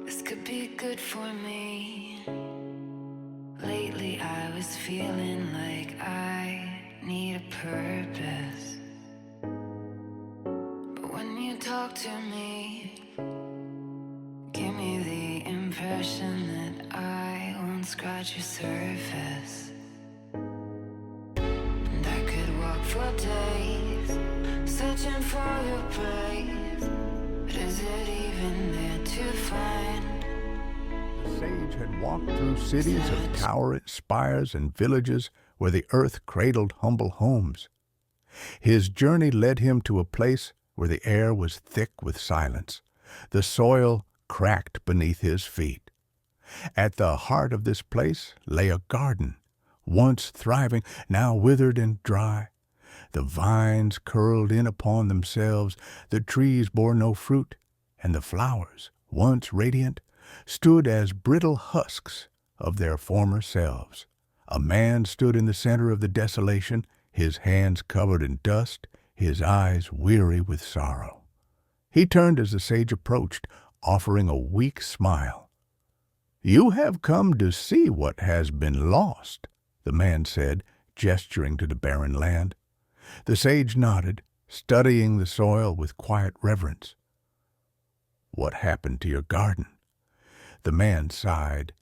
This could be good for me. Lately I was feeling like I need a purpose. But when you talk to me, give me the impression that I won't scratch your surface. And I could walk for days, searching for your praise. But is it even there to find? The sage had walked through cities of towering spires and villages where the earth cradled humble homes. His journey led him to a place where the air was thick with silence, the soil cracked beneath his feet. At the heart of this place lay a garden, once thriving, now withered and dry. The vines curled in upon themselves, the trees bore no fruit, and the flowers, once radiant, stood as brittle husks of their former selves. A man stood in the center of the desolation, his hands covered in dust, his eyes weary with sorrow. He turned as the sage approached, offering a weak smile. "You have come to see what has been lost," the man said, gesturing to the barren land. The sage nodded, studying the soil with quiet reverence. "What happened to your garden?" The man sighed.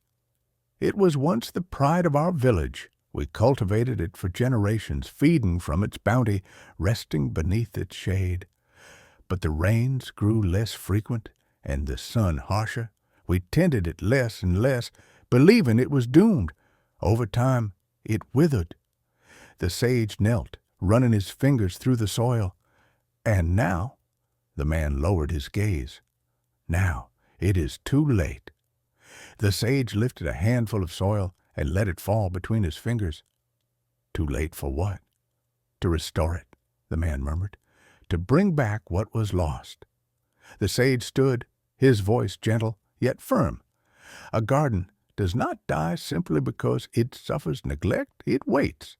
"It was once the pride of our village. We cultivated it for generations, feeding from its bounty, resting beneath its shade. But the rains grew less frequent and the sun harsher. We tended it less and less, believing it was doomed. Over time, it withered." The sage knelt, running his fingers through the soil. "And now," the man lowered his gaze, "now it is too late." The sage lifted a handful of soil and let it fall between his fingers. "Too late for what?" "To restore it," the man murmured, "to bring back what was lost." The sage stood, his voice gentle yet firm. "A garden does not die simply because it suffers neglect. It waits.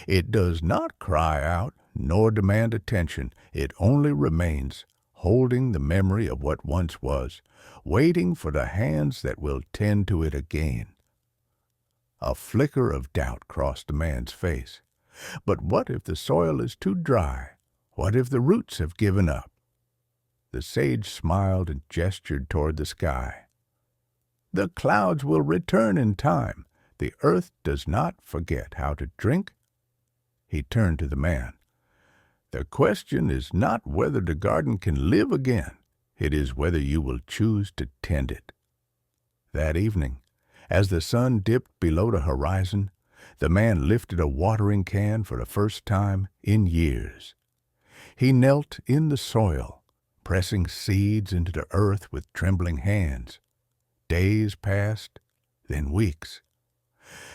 It does not cry out nor demand attention. It only remains, holding the memory of what once was, waiting for the hands that will tend to it again." A flicker of doubt crossed the man's face. "But what if the soil is too dry? What if the roots have given up?" The sage smiled and gestured toward the sky. "The clouds will return in time. The earth does not forget how to drink." He turned to the man. "The question is not whether the garden can live again. It is whether you will choose to tend it." That evening, as the sun dipped below the horizon, the man lifted a watering can for the first time in years. He knelt in the soil, pressing seeds into the earth with trembling hands. Days passed, then weeks.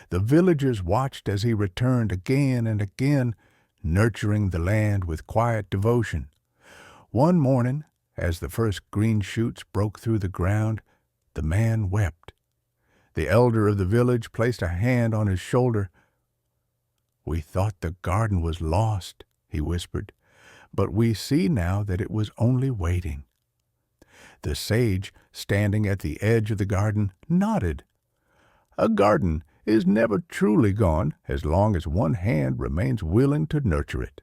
The villagers watched as he returned again and again, nurturing the land with quiet devotion. One morning, as the first green shoots broke through the ground, the man wept. The elder of the village placed a hand on his shoulder. "We thought the garden was lost," he whispered, "but we see now that it was only waiting." The sage, standing at the edge of the garden, nodded. "A garden is never truly gone as long as one hand remains willing to nurture it."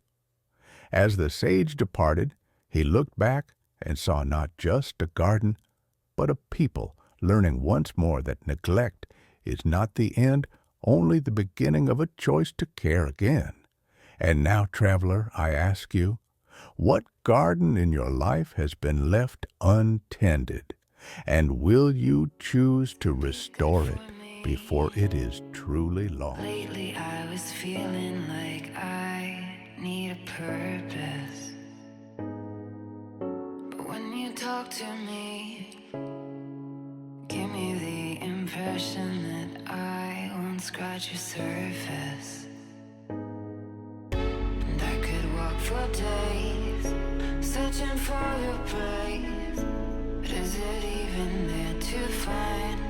As the sage departed, he looked back and saw not just a garden, but a people learning once more that neglect is not the end, only the beginning of a choice to care again. And now, traveler, I ask you, what garden in your life has been left untended, and will you choose to restore it before it is truly lost? Lately I was feeling like I need a purpose. But when you talk to me, give me the impression that I won't scratch your surface. And I could walk for days, searching for your praise. But is it even there to find?